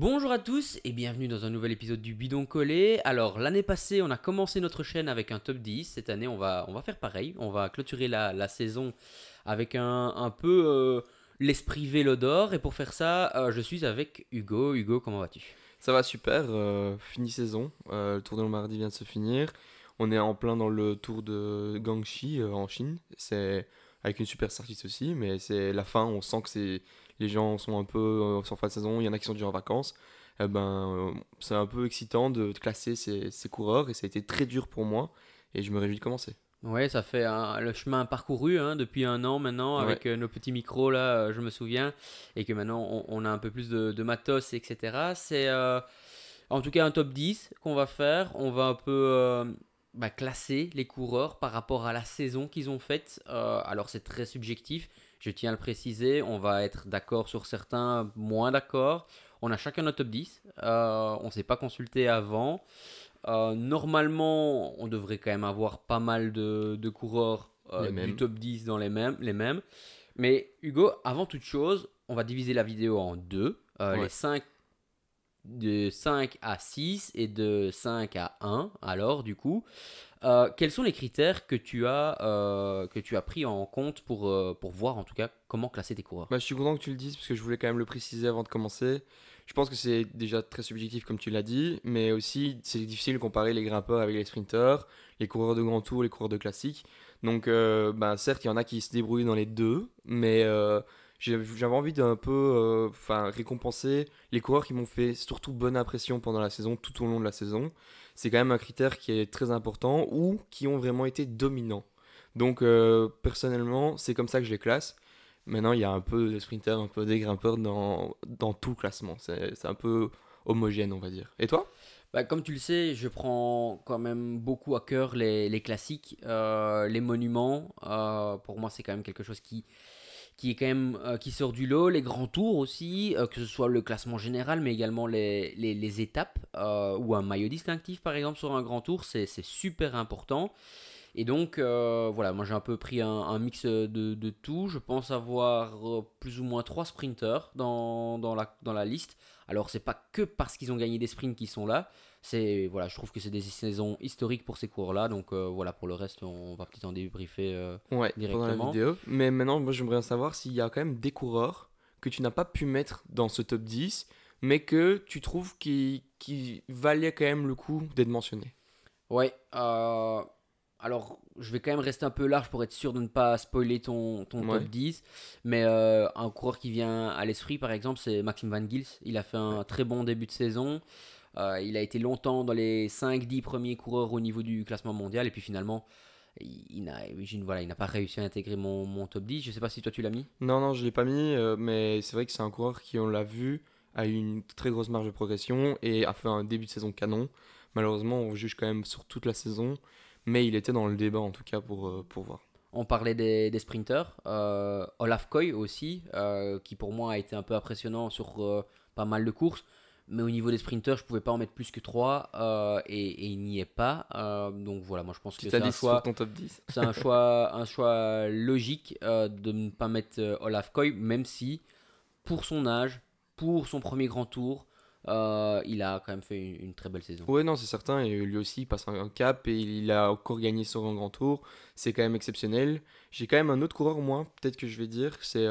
Bonjour à tous et bienvenue dans un nouvel épisode du Bidon Collé. Alors l'année passée on a commencé notre chaîne avec un top 10. Cette année on va faire pareil. On va clôturer la saison avec un peu l'esprit Vélo d'or. Et pour faire ça je suis avec Hugo. Hugo, comment vas-tu? Ça va super, fini saison, le tour de Lombardie vient de se finir. On est en plein dans le tour de Guangxi en Chine. C'est avec une super artiste aussi, mais c'est la fin, on sent que les gens sont un peu en fin de saison, il y en a qui sont déjà en vacances. C'est un peu excitant de classer ces coureurs et ça a été très dur pour moi et je me réjouis de commencer. Ouais, ça fait le chemin parcouru depuis un an maintenant Ouais, avec nos petits micros là, je me souviens, et que maintenant on a un peu plus de matos, etc. C'est en tout cas un top 10 qu'on va faire. On va un peu classer les coureurs par rapport à la saison qu'ils ont faite. Alors c'est très subjectif, je tiens à le préciser. On va être d'accord sur certains, moins d'accord. On a chacun notre top 10. On ne s'est pas consulté avant. Normalement, on devrait quand même avoir pas mal de coureurs les du mêmes. top 10 dans les mêmes. Mais Hugo, avant toute chose, on va diviser la vidéo en deux. Les Ouais. 5 de 5 à 6 et de 5 à 1. Alors, du coup, quels sont les critères que tu as pris en compte pour voir en tout cas comment classer tes coureurs? Je suis content que tu le dises parce que je voulais quand même le préciser avant de commencer. Je pense que c'est déjà très subjectif comme tu l'as dit, mais aussi c'est difficile de comparer les grimpeurs avec les sprinteurs, les coureurs de grand tour, les coureurs de classique. Donc certes, il y en a qui se débrouillent dans les deux, mais j'avais envie d'un peu récompenser les coureurs qui m'ont fait surtout bonne impression pendant la saison, tout au long de la saison. C'est quand même un critère qui est très important ou qui ont vraiment été dominants. Donc personnellement, c'est comme ça que je les classe. Maintenant, il y a un peu de sprinters, un peu des grimpeurs dans tout le classement. C'est un peu homogène, on va dire. Et toi? Bah, comme tu le sais, je prends quand même beaucoup à cœur les classiques, les monuments. Pour moi, c'est quand même quelque chose qui est quand même qui sort du lot. Les grands tours aussi, que ce soit le classement général, mais également les étapes ou un maillot distinctif, par exemple, sur un grand tour, c'est super important. Et donc, voilà, moi j'ai un peu pris un mix de tout. Je pense avoir plus ou moins 3 sprinters dans la liste. Alors, c'est pas que parce qu'ils ont gagné des sprints qu'ils sont là. Voilà, je trouve que c'est des saisons historiques pour ces cours-là. Donc, voilà, pour le reste, on va peut-être en débriefer Ouais, pendant la directement. vidéo. Mais maintenant, moi, j'aimerais savoir s'il y a quand même des coureurs que tu n'as pas pu mettre dans ce top 10, mais que tu trouves qui valaient quand même le coup d'être mentionnés. Ouais, alors je vais quand même rester un peu large pour être sûr de ne pas spoiler ton top Ouais. 10. Mais un coureur qui vient à l'esprit, par exemple, c'est Maxime Van Gils. Il a fait Ouais. un très bon début de saison. Il a été longtemps dans les 5-10 premiers coureurs au niveau du classement mondial. Et puis finalement, voilà, il n'a pas réussi à intégrer mon top 10. Je sais pas si toi tu l'as mis. Non, non, je ne l'ai pas mis, mais c'est vrai que c'est un coureur qui, on l'a vu, a eu une très grosse marge de progression et a fait un début de saison canon. Malheureusement, on juge quand même sur toute la saison, mais il était dans le débat en tout cas pour voir. On parlait des sprinters. Olaf Koy aussi, qui pour moi a été un peu impressionnant sur pas mal de courses. Mais au niveau des sprinters, je pouvais pas en mettre plus que 3 et il n'y est pas. Donc voilà, moi je pense que Petite liste sur ton top 10. c'est un choix logique de ne pas mettre Olaf Koy, même si pour son âge, pour son premier grand tour, il a quand même fait une très belle saison. Ouais, non, c'est certain, et lui aussi il passe un cap et il a encore gagné sur un grand tour. C'est quand même exceptionnel. J'ai quand même un autre coureur, moi, peut-être que je vais dire. C'est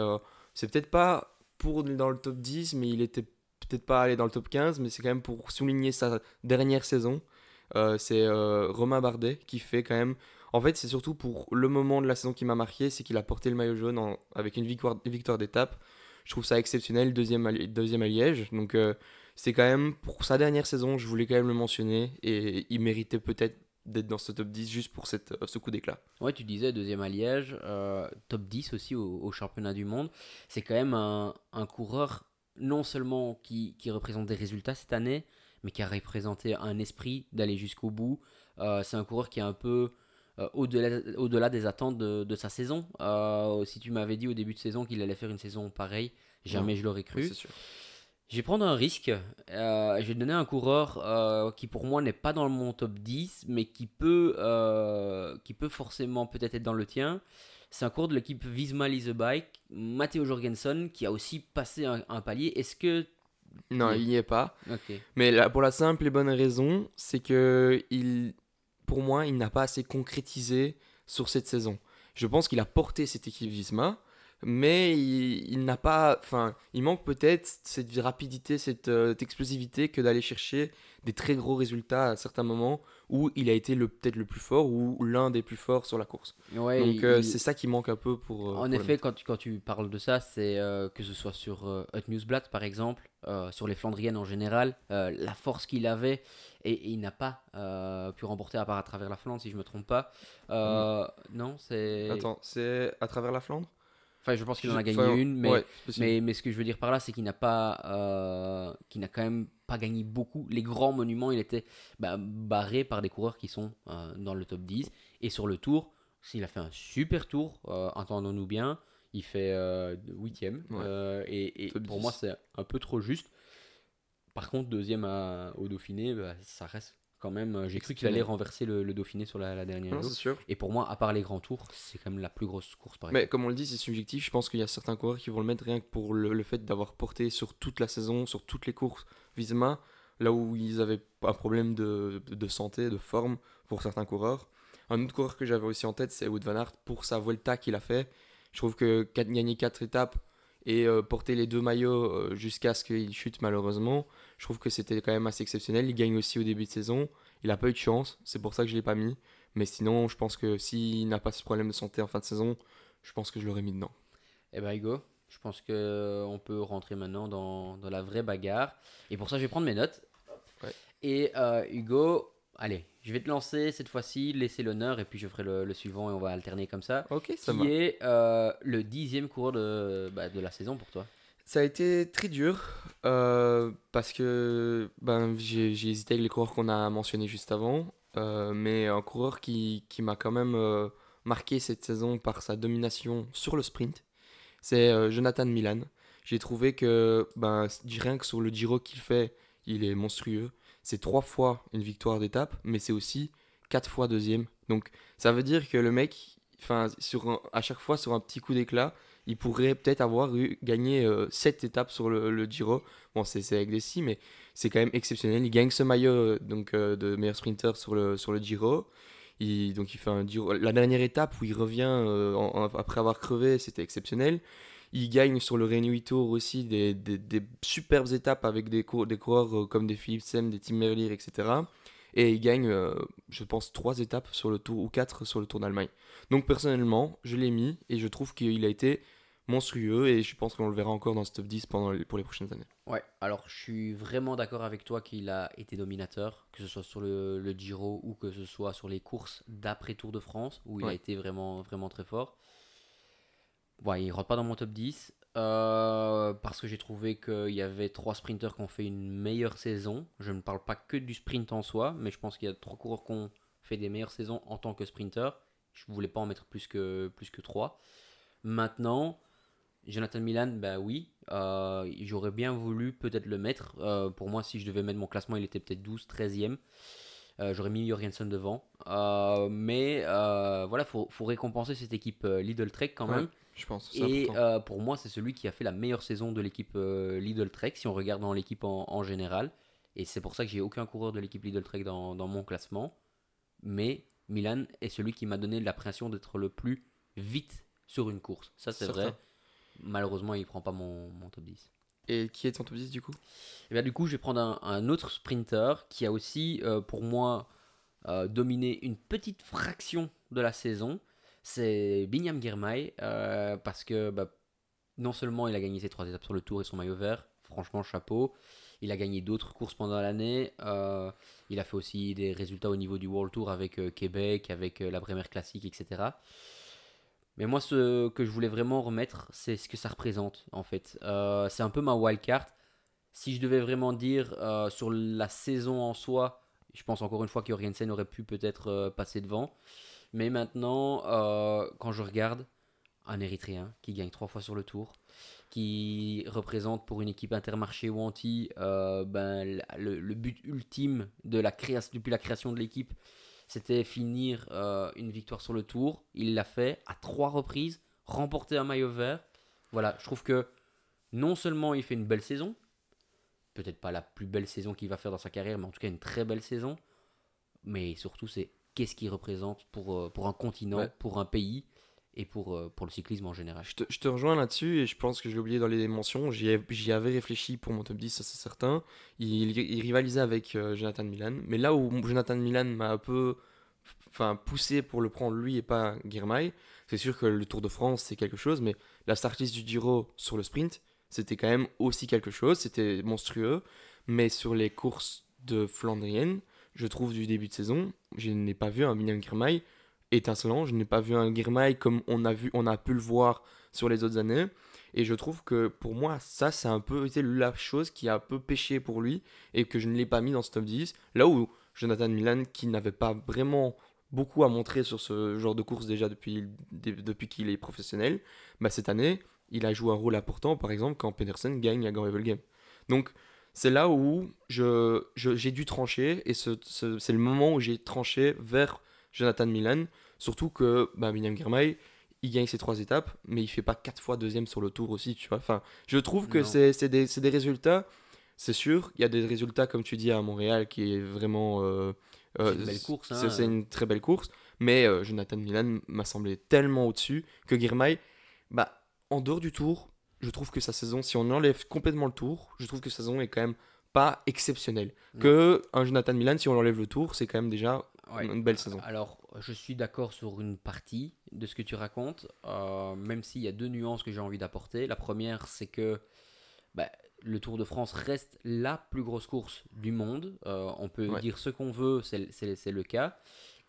peut-être pas dans le top 10, mais il était peut-être pas allé dans le top 15, mais c'est quand même pour souligner sa dernière saison. C'est Romain Bardet qui fait quand même. En fait, c'est surtout pour le moment de la saison qui m'a marqué, c'est qu'il a porté le maillot jaune avec une victoire d'étape. Je trouve ça exceptionnel, deuxième à Liège. Donc, c'est quand même pour sa dernière saison, je voulais quand même le mentionner et il méritait peut-être d'être dans ce top 10 juste pour ce coup d'éclat. Ouais, tu disais deuxième à Liège, top 10 aussi au championnat du monde. C'est quand même un coureur non seulement qui représente des résultats cette année, mais qui a représenté un esprit d'aller jusqu'au bout. C'est un coureur qui est un peu au-delà des attentes de sa saison. Si tu m'avais dit au début de saison qu'il allait faire une saison pareille, Non, jamais je l'aurais ouais, c'est cru. sûr. Je vais prendre un risque. Je vais donner un coureur qui pour moi n'est pas dans mon top 10, mais qui peut forcément peut-être être dans le tien. C'est un coureur de l'équipe Visma Lease a Bike, Matteo Jorgensen, qui a aussi passé un palier. Est-ce que Non, Y il n'y est pas. est. Ok. Mais pour la simple et bonne raison, c'est que pour moi, il n'a pas assez concrétisé sur cette saison. Je pense qu'il a porté cette équipe Visma, mais il n'a pas, enfin, il manque peut-être cette rapidité, cette explosivité que d'aller chercher des très gros résultats à certains moments où il a été peut-être le plus fort ou l'un des plus forts sur la course. Ouais, Donc c'est ça qui manque un peu en pour le effet, mettre. quand tu parles de ça, c'est que ce soit sur Hot Newsblad par exemple, sur les Flandriennes en général, la force qu'il avait, et il n'a pas pu remporter à part à travers la Flandre, si je me trompe pas. Hum, Non, c'est. Attends, c'est à travers la Flandre? Enfin, je pense qu'il en a gagné Enfin, une, ouais, c'est possible. mais ce que je veux dire par là, c'est qu'il n'a pas, qu'il n'a quand même pas gagné beaucoup. Les grands monuments, il était barré par des coureurs qui sont dans le top 10. Et sur le tour, s'il a fait un super tour, entendons-nous bien, il fait 8ème. Ouais, Et top pour moi, 10. c'est un peu trop juste. Par contre, deuxième au Dauphiné, ça reste quand même. J'ai cru qu'il allait Exceptionnel. renverser le Dauphiné sur la dernière Non, c'est jour. sûr. Et pour moi, à part les grands tours, c'est quand même la plus grosse course par Mais équipe. comme on le dit, c'est subjectif. Je pense qu'il y a certains coureurs qui vont le mettre rien que pour le fait d'avoir porté sur toute la saison, sur toutes les courses Visma, là où ils avaient un problème de santé, de forme pour certains coureurs. Un autre coureur que j'avais aussi en tête, c'est Wout van Aert pour sa Volta qu'il a fait. Je trouve que gagner 4 étapes et porter les deux maillots jusqu'à ce qu'il chute malheureusement, je trouve que c'était quand même assez exceptionnel. Il gagne aussi au début de saison. Il n'a pas eu de chance, c'est pour ça que je ne l'ai pas mis. Mais sinon, je pense que s'il n'a pas ce problème de santé en fin de saison, je pense que je l'aurais mis dedans. Eh ben Hugo, je pense que on peut rentrer maintenant dans la vraie bagarre. Et pour ça, je vais prendre mes notes. Ouais. Et Hugo, allez, je vais te lancer cette fois-ci, laisser l'honneur, et puis je ferai le suivant et on va alterner comme ça. Ok, ça Qui va. est le 10e coureur de la saison pour toi? Ça a été très dur parce que j'ai hésité avec les coureurs qu'on a mentionnés juste avant. Mais un coureur qui m'a quand même marqué cette saison par sa domination sur le sprint, c'est Jonathan Milan. J'ai trouvé que rien que sur le Giro qu'il fait, il est monstrueux. C'est 3 fois une victoire d'étape, mais c'est aussi 4 fois deuxième. Donc ça veut dire que le mec, à chaque fois sur un petit coup d'éclat, il pourrait peut-être avoir gagné 7 étapes sur le Giro. Bon, c'est avec des si, mais c'est quand même exceptionnel. Il gagne ce maillot de meilleur sprinter sur le Giro. Donc il fait un Giro. La dernière étape où il revient après avoir crevé, c'était exceptionnel. Il gagne sur le Renault Tour aussi des superbes étapes avec des coureurs comme des Philipsen, des Tim Merlier, etc. Et il gagne, je pense, 3 étapes sur le Tour ou 4 sur le Tour d'Allemagne. Donc personnellement, je l'ai mis et je trouve qu'il a été monstrueux et je pense qu'on le verra encore dans ce top 10 pour les prochaines années. Ouais, alors je suis vraiment d'accord avec toi qu'il a été dominateur, que ce soit sur le Giro ou que ce soit sur les courses d'après Tour de France, où il a Ouais, été vraiment, vraiment très fort. Ouais, il rentre pas dans mon top 10 parce que j'ai trouvé qu'il y avait 3 sprinters qui ont fait une meilleure saison. Je ne parle pas que du sprint en soi, mais je pense qu'il y a 3 coureurs qui ont fait des meilleures saisons en tant que sprinter. Je voulais pas en mettre plus que 3. Maintenant, Jonathan Milan, bah oui, j'aurais bien voulu peut-être le mettre. Pour moi, si je devais mettre mon classement, il était peut-être 12, 13e. J'aurais mis Jorgensen devant. Mais voilà, faut récompenser cette équipe Lidl Trek quand ouais, même. je pense, c'est Et important. pour moi, c'est celui qui a fait la meilleure saison de l'équipe Lidl Trek, si on regarde dans l'équipe en général. Et c'est pour ça que j'ai aucun coureur de l'équipe Lidl Trek dans mon classement. Mais Milan est celui qui m'a donné l'impression d'être le plus vite sur une course. Ça, c'est vrai. Certain. Malheureusement, il prend pas mon top 10. Et qui est ton top 10 du coup? Et bien, du coup, je vais prendre un autre sprinter qui a aussi, pour moi, dominé une petite fraction de la saison. C'est Binyam Girmay, parce que non seulement il a gagné ses 3 étapes sur le Tour et son maillot vert, franchement chapeau. Il a gagné d'autres courses pendant l'année. Il a fait aussi des résultats au niveau du World Tour avec Québec, avec la Bremer Classic, etc. Mais moi, ce que je voulais vraiment remettre, c'est ce que ça représente, en fait. C'est un peu ma wildcard. Si je devais vraiment dire sur la saison en soi, je pense encore une fois que Jorgensen aurait pu peut-être passer devant. Mais maintenant, quand je regarde un Érythréen qui gagne 3 fois sur le tour, qui représente pour une équipe Intermarché ou Anti le but ultime depuis la création de l'équipe, c'était finir une victoire sur le tour. Il l'a fait à 3 reprises, remporter un maillot vert. Voilà, je trouve que non seulement il fait une belle saison, peut-être pas la plus belle saison qu'il va faire dans sa carrière, mais en tout cas une très belle saison. Mais surtout, c'est qu'est-ce qu'il représente pour un continent, Ouais. pour un pays et pour le cyclisme en général. Je te rejoins là-dessus et je pense que je l'ai oublié dans les mentions. J'y avais réfléchi pour mon top 10, ça c'est certain. Il rivalisait avec Jonathan Milan. Mais là où Jonathan Milan m'a un peu poussé pour le prendre lui et pas Girmay, c'est sûr que le Tour de France c'est quelque chose, mais la start list du Giro sur le sprint, c'était quand même aussi quelque chose. C'était monstrueux. Mais sur les courses de Flandrienne, je trouve du début de saison, je n'ai pas vu un William Girmay étincelant. Je n'ai pas vu un Girmay comme on a pu le voir sur les autres années. Et je trouve que pour moi, ça, c'est un peu été la chose qui a un peu péché pour lui et que je ne l'ai pas mis dans ce top 10. Là où Jonathan Milan, qui n'avait pas vraiment beaucoup à montrer sur ce genre de course déjà depuis qu'il est professionnel, bah cette année, il a joué un rôle important, par exemple, quand Pedersen gagne à Gore-Wevelgem. Donc, c'est là où j'ai dû trancher et c'est le moment où j'ai tranché vers Jonathan Milan. Surtout que William Girmay, il gagne ses 3 étapes, mais il fait pas 4 fois deuxième sur le tour aussi, tu vois. Enfin, je trouve que Non, c'est des résultats, c'est sûr. Il y a des résultats, comme tu dis, à Montréal, qui est vraiment. c'est une belle course. C'est Hein. une très belle course, mais Jonathan Milan m'a semblé tellement au-dessus que Girmay, en dehors du tour, je trouve que sa saison, si on enlève complètement le tour, je trouve que sa saison est quand même pas exceptionnelle. Non. Que un Jonathan Milan, si on enlève le tour, c'est quand même déjà Ouais. une belle saison. Alors, je suis d'accord sur une partie de ce que tu racontes, même s'il y a 2 nuances que j'ai envie d'apporter. La première, c'est que bah, le Tour de France reste la plus grosse course du monde. On peut Ouais. dire ce qu'on veut, c'est le cas.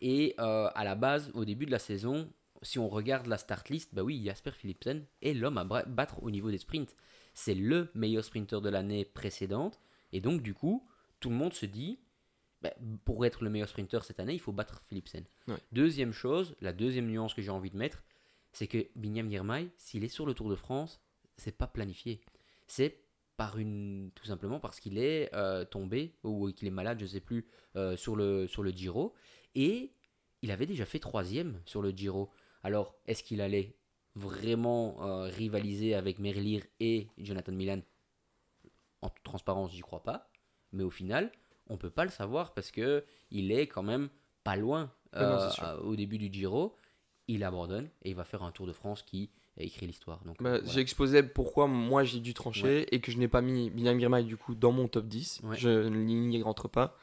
Et à la base, au début de la saison, si on regarde la start list, bah oui, Jasper Philipsen est l'homme à battre au niveau des sprints. C'est le meilleur sprinter de l'année précédente. Et donc, du coup, tout le monde se dit, bah, pour être le meilleur sprinter cette année, il faut battre Philipsen. Ouais. Deuxième chose, la deuxième nuance que j'ai envie de mettre, c'est que Binyam Girmay, s'il est sur le Tour de France, c'est pas planifié. C'est tout simplement parce qu'il est tombé ou qu'il est malade, je sais plus, sur le Giro. Et il avait déjà fait troisième sur le Giro. Alors, est-ce qu'il allait vraiment rivaliser avec Merlier et Jonathan Milan? En toute transparence, j'y crois pas. Mais au final, on peut pas le savoir parce que il est quand même pas loin Non, c'est sûr. au début du Giro. Il abandonne et il va faire un Tour de France qui écrit l'histoire. Donc J'ai voilà. exposé pourquoi moi j'ai dû trancher Ouais. et que je n'ai pas mis William Girmay du coup dans mon top 10. Ouais. Je n'y rentre pas.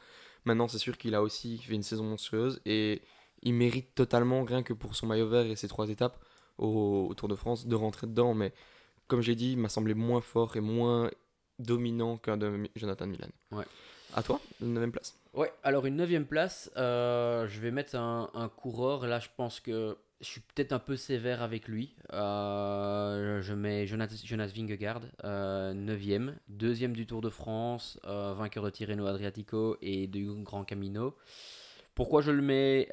Maintenant, c'est sûr qu'il a aussi fait une saison monstrueuse et il mérite totalement, rien que pour son maillot vert et ses 3 étapes au Tour de France, de rentrer dedans. Mais comme j'ai dit, il m'a semblé moins fort et moins dominant qu'un de Jonathan Milan. Ouais. À toi, la 9e place. Ouais, alors une 9e place, je vais mettre un coureur. Là, je pense que je suis peut-être un peu sévère avec lui. Je mets Jonas Vingegaard, 9e. Deuxième du Tour de France, vainqueur de Tirreno Adriatico et du Grand Camino. Pourquoi je le mets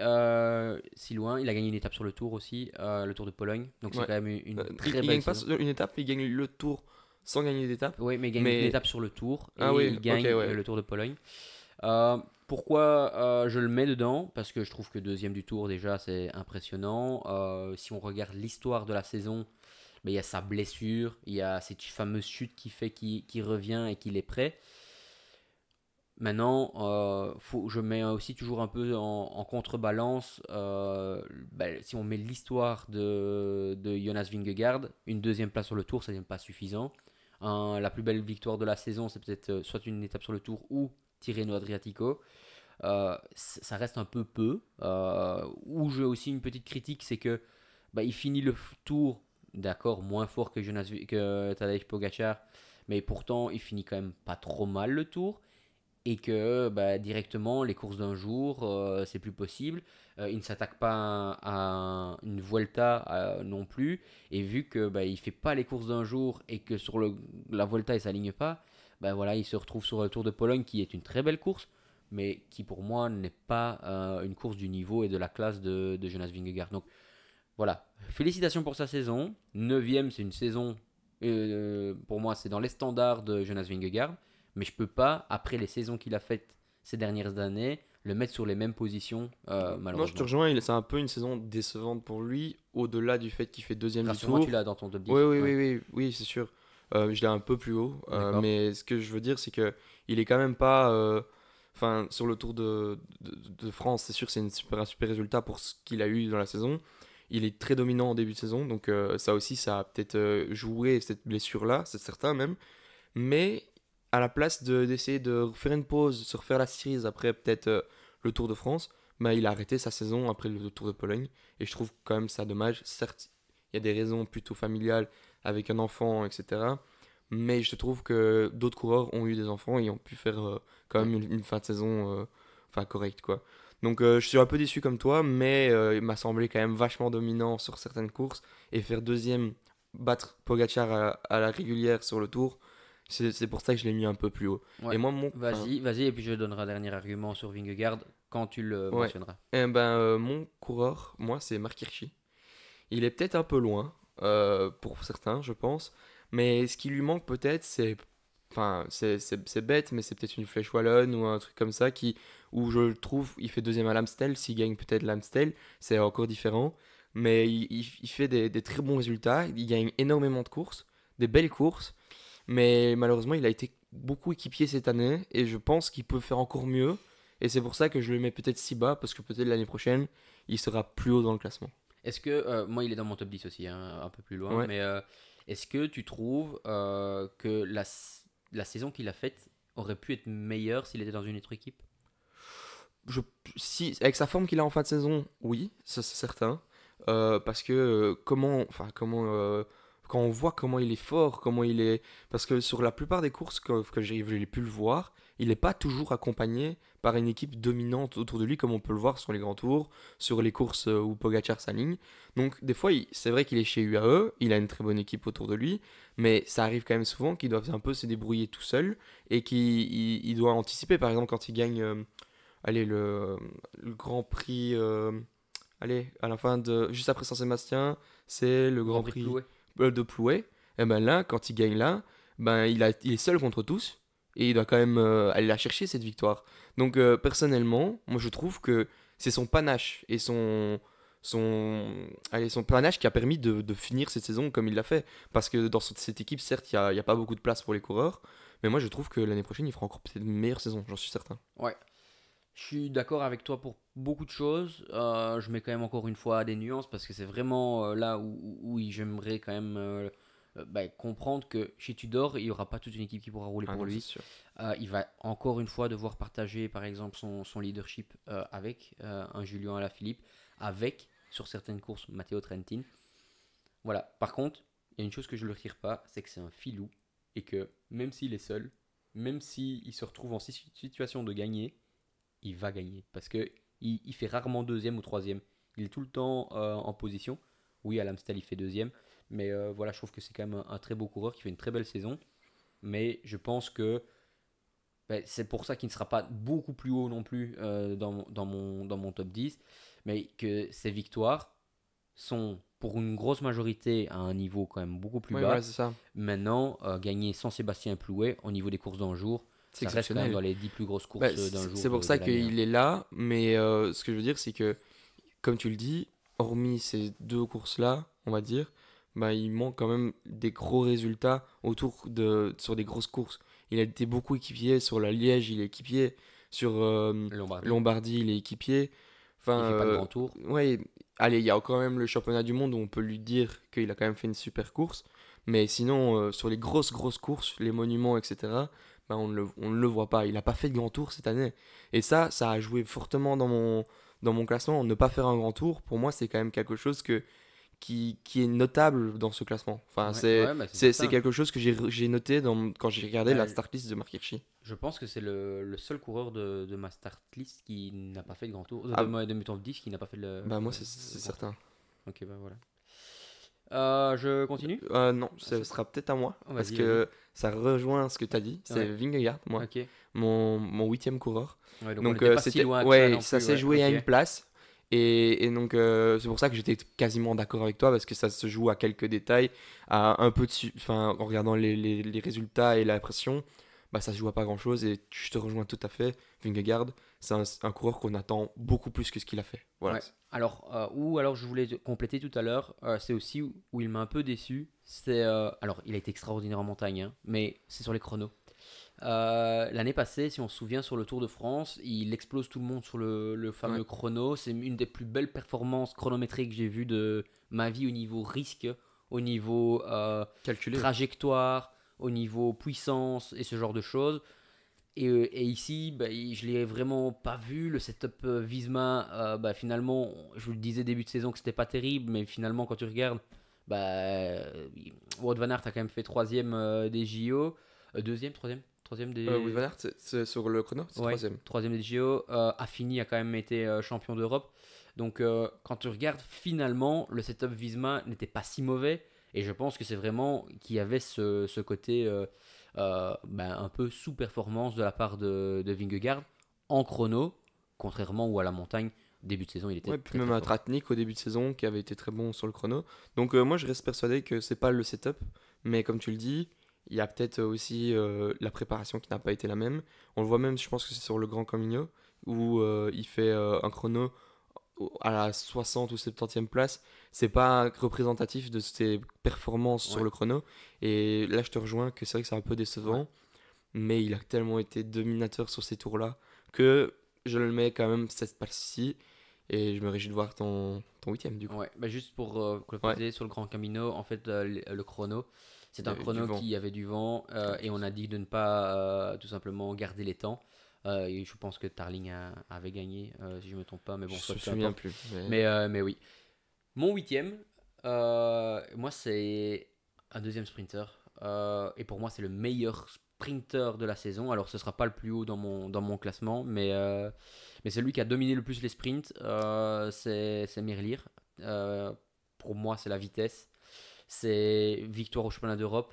si loin? Il a gagné une étape sur le Tour aussi, le Tour de Pologne. Donc c'est Ouais. quand même une Il très gagne belle pas saison. une étape, il gagne le Tour sans gagner d'étape. Oui, mais il gagne une Mais étape sur le Tour et ah oui, il gagne ok, ouais. le Tour de Pologne. Pourquoi je le mets dedans? Parce que je trouve que deuxième du Tour déjà c'est impressionnant. Si on regarde l'histoire de la saison, il y a sa blessure, il y a cette fameuse chute qui fait qu'il revient et qu'il est prêt. Maintenant, je mets aussi toujours un peu en contrebalance. Si on met l'histoire de Jonas Vingegaard, une deuxième place sur le Tour, ça n'est pas suffisant. La plus belle victoire de la saison, c'est peut-être soit une étape sur le Tour ou Tirreno Adriatico. Ça reste un peu. Où j'ai aussi une petite critique, c'est que il finit le Tour, d'accord, moins fort que Tadej Pogacar, mais pourtant il finit quand même pas trop mal le Tour. Et que directement les courses d'un jour c'est plus possible. Il ne s'attaque pas à une Vuelta non plus, et vu que il fait pas les courses d'un jour et que sur la Vuelta il s'aligne pas, voilà, il se retrouve sur le Tour de Pologne qui est une très belle course, mais qui pour moi n'est pas une course du niveau et de la classe de Jonas Vingegaard. Donc voilà, félicitations pour sa saison. 9e, c'est une saison, pour moi c'est dans les standards de Jonas Vingegaard. Mais je peux pas, après les saisons qu'il a faites ces dernières années, le mettre sur les mêmes positions, malheureusement. Non, je te rejoins, c'est un peu une saison décevante pour lui, au-delà du fait qu'il fait deuxième du Rassure-moi, Tour. tu l'as dans ton top 10. Oui, oui, Ouais. oui, oui, oui, c'est sûr. Je l'ai un peu plus haut, D'accord. mais ce que je veux dire, c'est que il est quand même pas. Enfin, sur le Tour de France, c'est sûr, c'est un super résultat pour ce qu'il a eu dans la saison. Il est très dominant en début de saison, donc ça aussi, ça a peut-être joué cette blessure-là, c'est certain même. Mais à la place d'essayer de faire une pause, se refaire la cerise après peut-être le Tour de France, bah, il a arrêté sa saison après le Tour de Pologne. Et je trouve quand même ça dommage. Certes, il y a des raisons plutôt familiales avec un enfant, etc. Mais je trouve que d'autres coureurs ont eu des enfants et ont pu faire quand Ouais. même une fin de saison enfin, correcte, quoi. Donc je suis un peu déçu comme toi, mais il m'a semblé quand même vachement dominant sur certaines courses. Et faire deuxième, battre Pogacar à la régulière sur le Tour, c'est pour ça que je l'ai mis un peu plus haut. Et Ouais. moi, enfin, Vas-y, et puis je donnerai un dernier argument sur Vingegaard quand tu le ouais. mentionneras. Eh ben, mon coureur, moi, c'est Mark Hirschi. Il est peut-être un peu loin, pour certains, je pense. Mais ce qui lui manque peut-être, c'est... Enfin, c'est bête, mais c'est peut-être une flèche wallonne ou un truc comme ça où je le trouve, il fait deuxième à l'Amstel. S'il gagne peut-être l'Amstel, c'est encore différent. Mais il fait des très bons résultats. Il gagne énormément de courses, des belles courses. Mais malheureusement, il a été beaucoup équipier cette année et je pense qu'il peut faire encore mieux. Et c'est pour ça que je le mets peut-être si bas parce que peut-être l'année prochaine, il sera plus haut dans le classement. Est-ce que, moi il est dans mon top 10 aussi, hein, un peu plus loin, Ouais. mais est-ce que tu trouves que la saison qu'il a faite aurait pu être meilleure s'il était dans une autre équipe? Je, si, avec sa forme qu'il a en fin de saison, oui, ça c'est certain. Parce que quand on voit comment il est fort, comment il est. Parce que sur la plupart des courses que j'ai pu le voir, il n'est pas toujours accompagné par une équipe dominante autour de lui, comme on peut le voir sur les grands tours, sur les courses où Pogacar s'aligne. Donc, des fois, c'est vrai qu'il est chez UAE, il a une très bonne équipe autour de lui, mais ça arrive quand même souvent qu'il doit un peu se débrouiller tout seul et qu'il doit anticiper. Par exemple, quand il gagne. Allez, le Grand Prix, allez, à la fin de, juste après Saint-Sébastien, c'est le Grand Grand Prix de Prix Plouay. de Plouay. Et ben là, quand il gagne là, ben il est seul contre tous et il doit quand même aller la chercher cette victoire. Donc personnellement, moi je trouve que c'est son panache et son panache qui a permis de finir cette saison comme il l'a fait. Parce que dans cette équipe, certes, il y a pas beaucoup de place pour les coureurs, mais moi je trouve que l'année prochaine, il fera encore peut-être une meilleure saison, j'en suis certain. Ouais, je suis d'accord avec toi pour beaucoup de choses. Je mets quand même encore une fois des nuances parce que c'est vraiment là où j'aimerais quand même comprendre que chez Tudor, il n'y aura pas toute une équipe qui pourra rouler Ah pour non, c'est lui. sûr. Il va encore une fois devoir partager par exemple son leadership avec un Julien Alaphilippe, avec sur certaines courses Matteo Trentin. Voilà. Par contre, il y a une chose que je ne le retire pas, c'est que c'est un filou et que même s'il est seul, même s'il se retrouve en situation de gagner, il va gagner parce que il fait rarement deuxième ou troisième. Il est tout le temps en position. Oui, à l'Amstel, il fait deuxième, mais voilà, je trouve que c'est quand même un très beau coureur qui fait une très belle saison. Mais je pense que c'est pour ça qu'il ne sera pas beaucoup plus haut non plus dans mon top 10, mais que ses victoires sont pour une grosse majorité à un niveau quand même beaucoup plus Oui, voilà, bas. c'est ça. Maintenant, gagner sans Sébastien Plouet au niveau des courses d'un jour, C'est ça reste quand même exceptionnel. dans les 10 plus grosses Bah, courses d'un jour c'est pour de ça l'année, hein. qu'il est là, mais ce que je veux dire, c'est que, comme tu le dis, hormis ces deux courses-là, on va dire, bah, il manque quand même des gros résultats sur des grosses courses. Il a été beaucoup équipier sur la Liège, il est équipier sur Lombardie. Lombardie, il est équipier. Enfin, Il fait pas de grand tour. ouais, allez, il y a quand même le championnat du monde où on peut lui dire qu'il a quand même fait une super course, mais sinon, sur les grosses courses, les monuments, etc., bah, on ne le voit pas. Il n'a pas fait de grand tour cette année. Et ça a joué fortement dans mon classement. Ne pas faire un grand tour, pour moi, c'est quand même quelque chose qui est notable dans ce classement. Enfin, Ouais, c'est, ouais, bah c'est c'est, c'est certain. quelque chose que j'ai noté quand j'ai regardé Bah, la start list de Mark Hirschi. je pense que c'est le seul coureur de ma start list qui n'a pas fait de grand tour. Ah, De mes top 10 qui n'a pas fait bah moi, c'est le grand tour. certain. Ok, bah voilà. Je continue. Non, ce C'est- sera peut-être à moi, parce Vas-y, vas-y. que ça rejoint ce que tu as dit. C'est Ouais, Vingegaard, moi, ok. mon huitième coureur. Ouais, donc on Donc n'était pas si loin que ça ouais, non ça plus. s'est Ouais, joué à une ok. place. Et donc c'est pour ça que j'étais quasiment d'accord avec toi parce que ça se joue à quelques détails, à un peu enfin, en regardant les résultats et la pression, bah, ça se joue à pas grand-chose. Et je te rejoins tout à fait. Vingegaard, c'est un coureur qu'on attend beaucoup plus que ce qu'il a fait. Voilà. Ouais. Alors je voulais compléter tout à l'heure, c'est aussi où il m'a un peu déçu. Alors, il a été extraordinaire en montagne, hein, mais c'est sur les chronos. L'année passée, si on se souvient, sur le Tour de France, il explose tout le monde sur le fameux Ouais. chrono. C'est une des plus belles performances chronométriques que j'ai vues de ma vie au niveau risque, au niveau Calculé. trajectoire, au niveau puissance et ce genre de choses. Et ici, bah, je l'ai vraiment pas vu. Le setup Visma, bah, finalement, je vous le disais début de saison que c'était pas terrible, mais finalement, quand tu regardes, bah, Wout van Aert a quand même fait troisième des JO, deuxième, troisième Wout des, van Aert, c'est sur le chrono, c'est ouais, troisième. troisième des JO. Affini a quand même été champion d'Europe. Donc, quand tu regardes, finalement, le setup Visma n'était pas si mauvais. Et je pense que c'est vraiment qu'il y avait ce côté un peu sous-performance de la part de Vingegaard en chrono, contrairement ou à la montagne, début de saison, il était Ouais, puis très même très un fort. Tratnik au début de saison qui avait été très bon sur le chrono. Donc moi je reste persuadé que c'est pas le setup, mais comme tu le dis, il y a peut-être aussi la préparation qui n'a pas été la même. On le voit même, je pense que c'est sur le Grand Camino, où il fait un chrono à la 60 ou 70e place. C'est pas représentatif de ses performances sur Ouais, le chrono. Et là je te rejoins que c'est vrai que c'est un peu ouais. décevant, mais il a tellement été dominateur sur ces tours-là que je le mets quand même cette place-ci. Et je me réjouis de voir ton huitième du coup. Ouais, bah juste pour Ouais, compléter sur le Grand Camino, en fait, le chrono, c'est il y un avait du chrono vent. qui avait du vent Ah, et on a dit de ne pas tout simplement garder les temps. Et je pense que Tarling avait gagné, si je me trompe pas, mais bon, je soit me peu souviens importe. plus. Mais... Mais oui. Mon huitième, moi, c'est un deuxième sprinter. Et pour moi, c'est le meilleur sprinter de la saison. Alors, ce sera pas le plus haut dans mon classement, mais c'est lui qui a dominé le plus les sprints. C'est Merlier. Euh, pour moi, c'est la vitesse. C'est victoire au championnat d'Europe.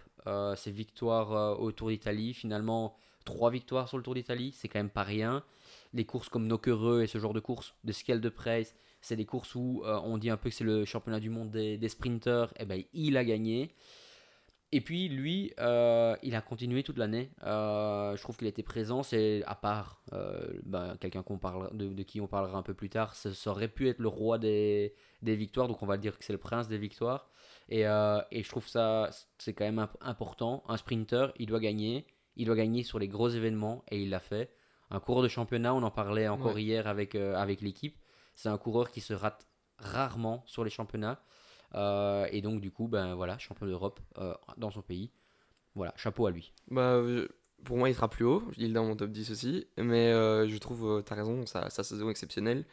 C'est victoire au Tour d'Italie. Finalement, 3 victoires sur le Tour d'Italie, c'est quand même pas rien. Les courses comme Nockereux et ce genre de courses, de Scale de Preis, c'est des courses où on dit un peu que c'est le championnat du monde des sprinters. Et ben, il a gagné. Et puis lui, il a continué toute l'année. Je trouve qu'il était présent. C'est à part quelqu'un de qui on parlera un peu plus tard, ça aurait pu être le roi des victoires. Donc on va dire que c'est le prince des victoires. Et je trouve ça c'est quand même important. Un sprinter, il doit gagner. Il doit gagner sur les gros événements et il l'a fait. Un coureur de championnat, on en parlait encore Ouais. hier avec l'équipe. C'est un coureur qui se rate rarement sur les championnats. Et donc, du coup, ben voilà, champion d'Europe dans son pays. Voilà, chapeau à lui. Bah, pour moi, il sera plus haut. Il est dans mon top 10 aussi. Mais je trouve, t'as raison, sa saison exceptionnelle.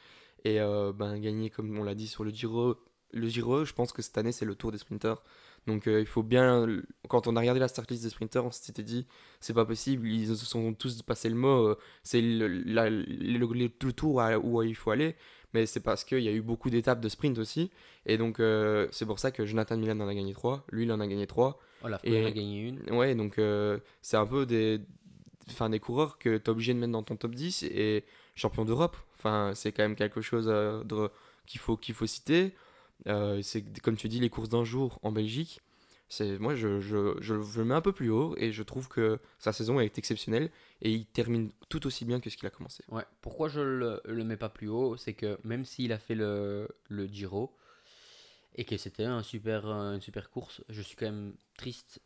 Et ben, gagner, comme on l'a dit, sur le Giro, je pense que cette année, c'est le tour des sprinters. Donc il faut bien. Quand on a regardé la startlist des sprinters, on s'était dit, c'est pas possible. Ils se sont tous passé le mot. C'est le tour où il faut aller. Mais c'est parce qu'il y a eu beaucoup d'étapes de sprint aussi. Et donc c'est pour ça que Jonathan Milan en a gagné 3. Lui, il en a gagné 3. Olaf Koen a Et gagné une. ouais, donc c'est un peu des coureurs que tu es obligé de mettre dans ton top 10 et champion d'Europe. Enfin, c'est quand même quelque chose qu'il faut citer. C'est comme tu dis, les courses d'un jour en Belgique. Moi, je le mets un peu plus haut et je trouve que sa saison est exceptionnelle et il termine tout aussi bien que ce qu'il a commencé. Ouais. Pourquoi je le mets pas plus haut? C'est que même s'il a fait le Giro et que c'était une super course, je suis quand même triste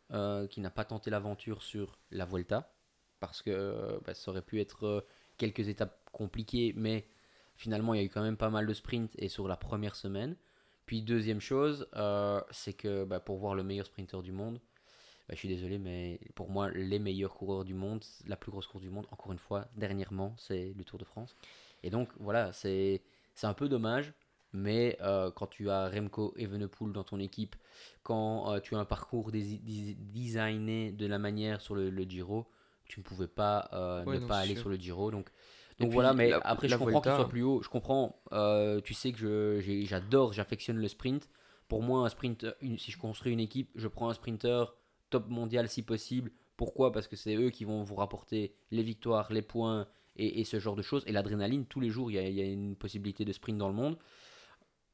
qu'il n'a pas tenté l'aventure sur la Vuelta. Parce que ça aurait pu être quelques étapes compliquées, mais finalement, il y a eu quand même pas mal de sprints et sur la première semaine. Puis deuxième chose, c'est que pour voir le meilleur sprinter du monde, je suis désolé, mais pour moi, les meilleurs coureurs du monde, la plus grosse course du monde, encore une fois, dernièrement, c'est le Tour de France. Et donc, voilà, c'est un peu dommage, mais quand tu as Remco Evenepoel dans ton équipe, quand tu as un parcours designé de la manière sur le Giro, tu ne pouvais pas Ouais, ne non, pas c'est aller sûr. sur le Giro. Et Donc voilà, puis mais après, je la comprends qu'il Vuelta, soit plus haut. Je comprends, tu sais que j'affectionne le sprint. Pour moi, un sprint, si je construis une équipe, je prends un sprinter top mondial si possible. Pourquoi? Parce que c'est eux qui vont vous rapporter les victoires, les points et ce genre de choses. Et l'adrénaline, tous les jours, il y a une possibilité de sprint dans le monde.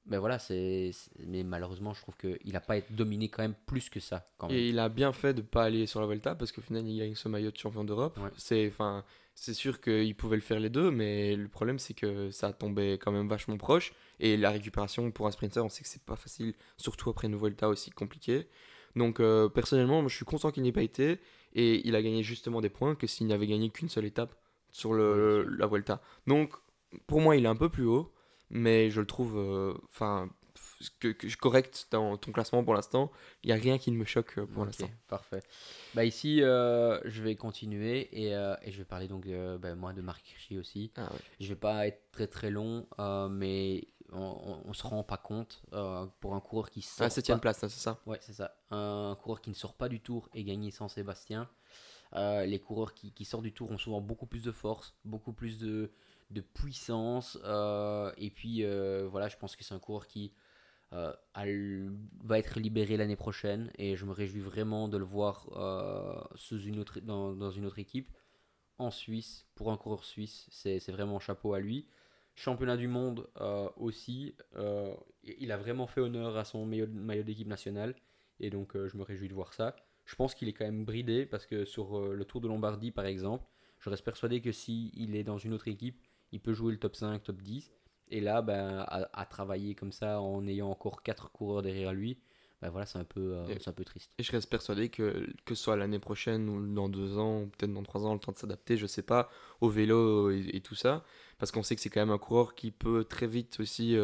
ben voilà, mais malheureusement, je trouve qu'il n'a pas été dominé quand même plus que ça, quand même. Et il a bien fait de pas aller sur la Vuelta parce qu'au final il gagne ce maillot de champion d'Europe. Ouais, Enfin, c'est sûr qu'il pouvait le faire les deux, mais le problème c'est que ça tombait quand même vachement proche. Et la récupération pour un sprinter, on sait que c'est pas facile, surtout après une Vuelta aussi compliquée. Donc personnellement, moi, je suis content qu'il n'y ait pas été. Et il a gagné justement des points que s'il n'avait gagné qu'une seule étape sur oui, bien sûr. la Vuelta. Donc pour moi il est un peu plus haut, mais je le trouve correct dans ton classement pour l'instant. Il n'y a rien qui ne me choque pour Ok, l'instant. parfait. Bah ici, je vais continuer et je vais parler donc bah, moi de Marc Hirschi aussi. Ah ouais. Je vais pas être très très long, mais on se rend pas compte pour un coureur qui Ah, sort septième pas. place, hein, c'est ça. Ouais, c'est ça. Un coureur qui ne sort pas du tour et gagner sans Sébastien. Les coureurs qui sortent du tour ont souvent beaucoup plus de force, beaucoup plus de puissance. Et puis voilà, je pense que c'est un coureur qui va être libéré l'année prochaine et je me réjouis vraiment de le voir dans une autre équipe en Suisse. Pour un coureur suisse, c'est vraiment chapeau à lui. Championnat du monde aussi, il a vraiment fait honneur à son maillot d'équipe nationale et donc je me réjouis de voir ça. Je pense qu'il est quand même bridé parce que sur le Tour de Lombardie par exemple, je reste persuadé que si il est dans une autre équipe, il peut jouer le top 5, top 10. Et là, ben, à travailler comme ça en ayant encore 4 coureurs derrière lui, ben voilà, Et, c'est un peu triste. et je reste persuadé que ce soit l'année prochaine ou dans 2 ans, ou peut-être dans 3 ans, le temps de s'adapter, je sais pas, au vélo et tout ça. Parce qu'on sait que c'est quand même un coureur qui peut très vite aussi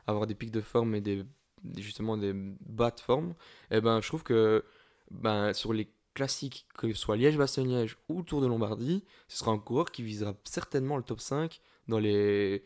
avoir des pics de forme et justement des bas de forme. Et ben, je trouve que ben, sur les classiques, que ce soit Liège-Bastogne-Liège ou Tour de Lombardie, ce sera un coureur qui visera certainement le top 5 dans les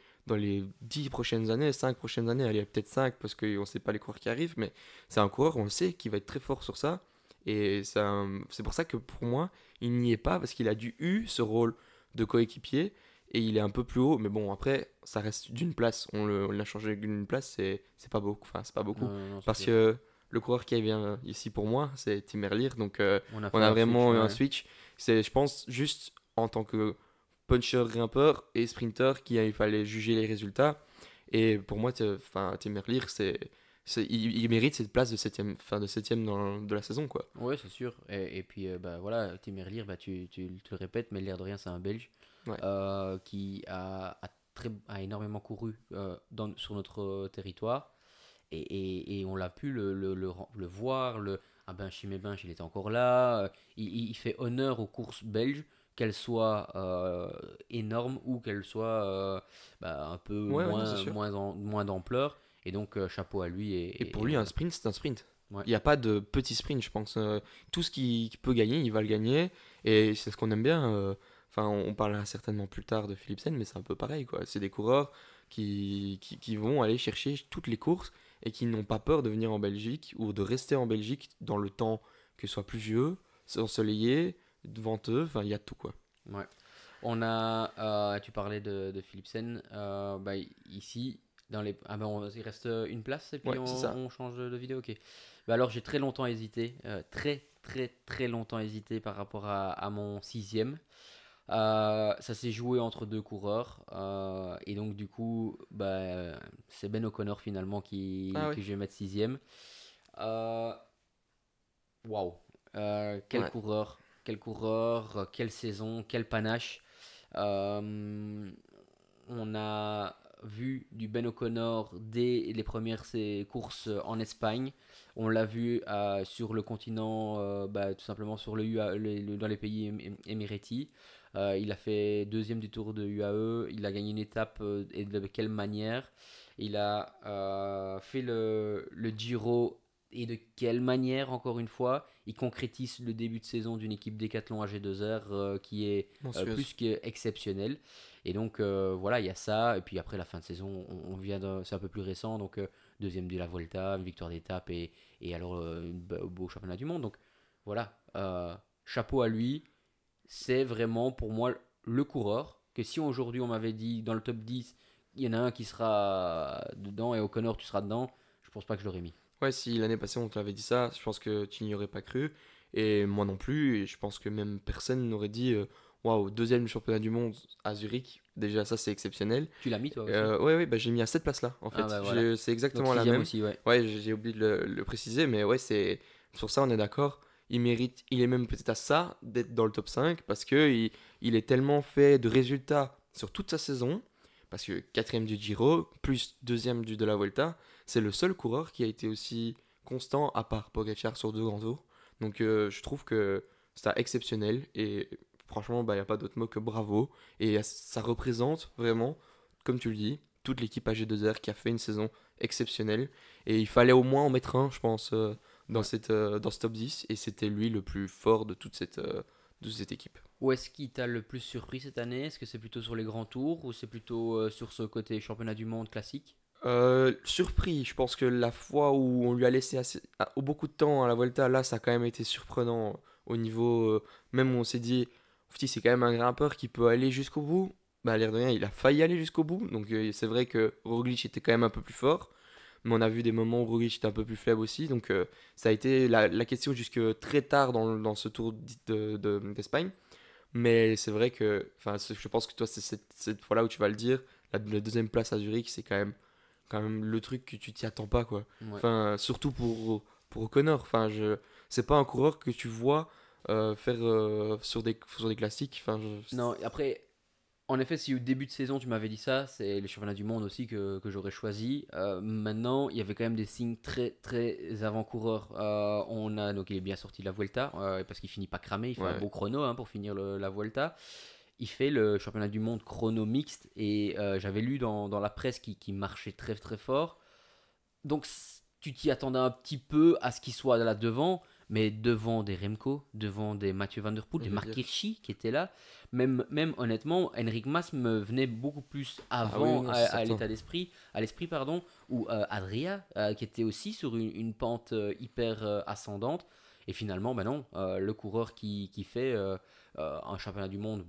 10 prochaines années, 5 prochaines années, allez, peut-être 5 parce qu'on ne sait pas les coureurs qui arrivent, mais c'est un coureur, on le sait, qui va être très fort sur ça. Et c'est pour ça que pour moi, il n'y est pas parce qu'il a eu ce rôle de coéquipier et il est un peu plus haut. Mais bon, après, ça reste d'une place. On l'a changé d'une place, c'est pas beaucoup. Enfin, c'est pas beaucoup. Non, non, non, c'est Parce sûr. que le coureur qui vient ici pour moi, c'est Tim Merlier. Donc On a fait on a un switch, vraiment eu un ouais. switch. C'est, je pense, juste en tant que puncher, grimpeur et sprinter il fallait juger les résultats. Et pour moi, Tim Merlier, il mérite cette place de septième, fin de septième de la saison, quoi. Ouais, c'est sûr. Et puis, bah, voilà, Tim Merlier, bah, tu le répètes, mais l'air de rien, c'est un Belge Ouais. qui a énormément couru sur notre territoire. Et on l'a pu le voir. Ah ben, Chimé Bench, il était encore là. Il fait honneur aux courses belges, qu'elles soient énormes ou qu'elles soient bah, un peu Ouais, ouais, non, c'est sûr. moins d'ampleur. Et donc, chapeau à lui. Et pour Et lui, un voilà. sprint, c'est un sprint. Ouais. Il n'y a pas de petit sprint, je pense. Tout ce qui peut gagner, il va le gagner. Et c'est ce qu'on aime bien. Enfin, on parlera certainement plus tard de Philipsen, mais c'est un peu pareil, quoi. C'est des coureurs qui vont aller chercher toutes les courses et qui n'ont pas peur de venir en Belgique ou de rester en Belgique dans le temps que ce soit pluvieux, ensoleillé, venteux. Enfin, il y a tout, quoi. Ouais. Tu parlais de Philipsen. Bah, ici, ah ben, il reste une place et puis Ouais, c'est ça. on change de vidéo. Ok. Bah alors, j'ai très longtemps hésité. Très, très, très longtemps hésité par rapport à mon sixième. Ça s'est joué entre deux coureurs. Et donc, du coup, bah, c'est Ben O'Connor finalement Ah ouais. que je vais mettre sixième. Euh, Waouh. Ouais. Quel coureur, quelle saison, quel panache. Euh, on a vu du Ben O'Connor dès les premières courses en Espagne. On l'a vu sur le continent, bah, tout simplement sur dans les pays émiratis. Il a fait deuxième du Tour de UAE. Il a gagné une étape et de quelle manière. Il a fait le Giro et de quelle manière, encore une fois. Il concrétise le début de saison d'une équipe Decathlon AG2R qui est Monstrueuse. plus qu'exceptionnelle. Et donc voilà, il y a ça. Et puis après la fin de saison, c'est un peu plus récent. Donc deuxième de la Volta, une victoire d'étape et alors un beau championnat du monde. Donc voilà, chapeau à lui. C'est vraiment pour moi le coureur que si aujourd'hui on m'avait dit dans le top 10, il y en a un qui sera dedans et O'Connor tu seras dedans, je pense pas que je l'aurais mis. Ouais, si l'année passée on te l'avait dit ça, je pense que tu n'y aurais pas cru. Et moi non plus. Et je pense que même personne n'aurait dit waouh, deuxième du championnat du monde à Zurich. Déjà, ça, c'est exceptionnel. Tu l'as mis toi aussi? Ouais, bah, j'ai mis à cette place-là, en fait. Ah bah voilà. C'est Donc exactement la sixième même. aussi, ouais. Ouais, j'ai oublié de le préciser, mais ouais, sur ça, on est d'accord. Il est même peut-être à ça d'être dans le top 5 parce il est tellement fait de résultats sur toute sa saison. Parce que quatrième du Giro, plus deuxième de la Vuelta, c'est le seul coureur qui a été aussi constant à part Pogacar sur 2 grands tours. Donc je trouve que c'est exceptionnel et franchement, bah, il n'y a pas d'autre mot que bravo. Et ça représente vraiment, comme tu le dis, toute l'équipe AG2R qui a fait une saison exceptionnelle. Et il fallait au moins en mettre un, je pense, Ouais. dans ce top 10. Et c'était lui le plus fort de cette équipe. Où est-ce qui t'a le plus surpris cette année? Est-ce que c'est plutôt sur les grands tours ou c'est plutôt sur ce côté championnat du monde classique? Surpris, je pense que la fois où on lui a laissé beaucoup de temps à la Volta, là ça a quand même été surprenant au niveau, même où on s'est dit, Fti, c'est quand même un grimpeur qui peut aller jusqu'au bout. Bah, à l'air de rien, il a failli aller jusqu'au bout, donc c'est vrai que Roglic était quand même un peu plus fort, mais on a vu des moments où Roglic était un peu plus faible aussi, donc ça a été la question jusque très tard dans ce tour d'Espagne. Mais c'est vrai que, enfin, je pense que toi, c'est cette fois-là où tu vas le dire, la deuxième place à Zurich, c'est quand même le truc que tu t'y attends pas, quoi. Ouais. Enfin, surtout pour O'Connor. Enfin, c'est pas un coureur que tu vois faire sur des classiques. Enfin, Non, après, en effet, si au début de saison tu m'avais dit ça, c'est les championnats du monde aussi que j'aurais choisi. Maintenant, il y avait quand même des signes très très avant-coureurs. Donc il est bien sorti de la Vuelta parce qu'il finit pas cramé, il fait un ouais, beau chrono pour finir la Vuelta. Il fait le championnat du monde chrono mixte et j'avais lu dans la presse qui marchait très très fort. Donc tu t'y attendais un petit peu à ce qu'il soit là devant, mais devant des Remco, devant des Mathieu Van Der Poel, je des veux Mark dire. Hirschi qui étaient là. Même honnêtement, Henrik Mas me venait beaucoup plus Ah oui, avant non, c'est à certain. l'état d'esprit, à l'esprit pardon, ou Adria qui était aussi sur une pente hyper ascendante. Et finalement, bah non, le coureur qui fait un championnat du monde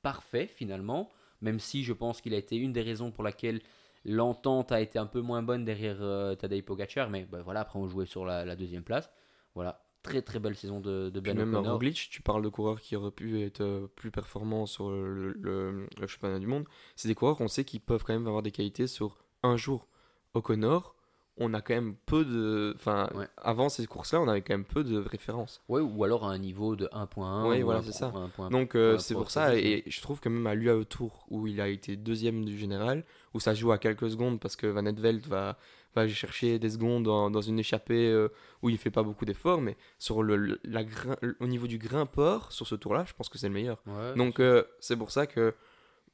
parfait finalement, même si je pense qu'il a été une des raisons pour laquelle l'entente a été un peu moins bonne derrière Tadej Pogacar, mais bah, voilà, après on jouait sur la deuxième place. Voilà, très très belle saison de Puis Ben même O'Connor. Roglic, tu parles de coureurs qui auraient pu être plus performants sur le championnat du monde. C'est des coureurs qu'on sait qu'ils peuvent quand même avoir des qualités sur un jour. O'Connor, on a quand même peu de. Enfin, Ouais. avant ces courses-là, on avait quand même peu de références. Ouais, ou alors à un niveau de 1.1 Oui, ou voilà, c'est ça. 1.1 Donc c'est pour ça, progressif. et je trouve que même à l'UAE Tour, où il a été deuxième du général, où ça se joue à quelques secondes parce que Van Velt va aller chercher des secondes dans une échappée où il fait pas beaucoup d'efforts, mais sur au niveau du grimpeur, sur ce tour-là, je pense que c'est le meilleur. Ouais, c'est Donc sûr. c'est pour ça que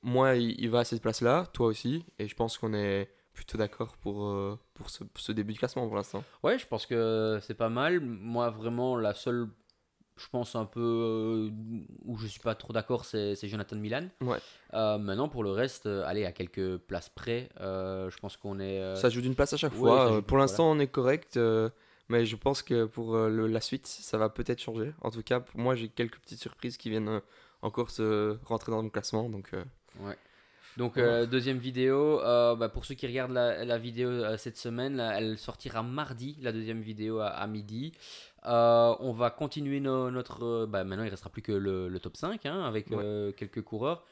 moi, il va à cette place-là, toi aussi, et je pense qu'on est plutôt d'accord pour ce début de classement pour l'instant. Ouais, je pense que c'est pas mal. Moi, vraiment, la seule, je pense un peu où je suis pas trop d'accord, c'est Jonathan Milan. Ouais. Maintenant, pour le reste, allez, à quelques places près, je pense qu'on est. Ça joue d'une place à chaque Ouais, ça fois. joue. Pour Voilà. l'instant, on est correct, mais je pense que pour la suite, ça va peut-être changer. En tout cas, pour moi, j'ai quelques petites surprises qui viennent encore se rentrer dans mon classement. Donc, Ouais. Donc, on va voir. deuxième vidéo. Pour ceux qui regardent la vidéo cette semaine, là, elle sortira mardi, la deuxième vidéo à midi. On va continuer notre. Maintenant, il restera plus que le top 5 avec Ouais. quelques coureurs.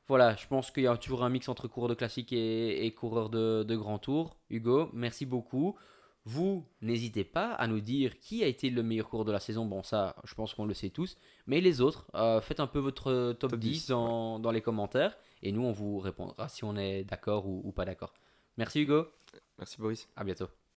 Voilà, je pense qu'il y a toujours un mix entre coureurs de classique et coureurs de grand tour. Hugo, merci beaucoup. Vous, n'hésitez pas à nous dire qui a été le meilleur coureur de la saison. Bon, ça, je pense qu'on le sait tous. Mais les autres, faites un peu votre top Top 10 10. Ouais. dans les commentaires. Et nous, on vous répondra si on est d'accord ou pas d'accord. Merci Hugo, Merci, Boris. à bientôt.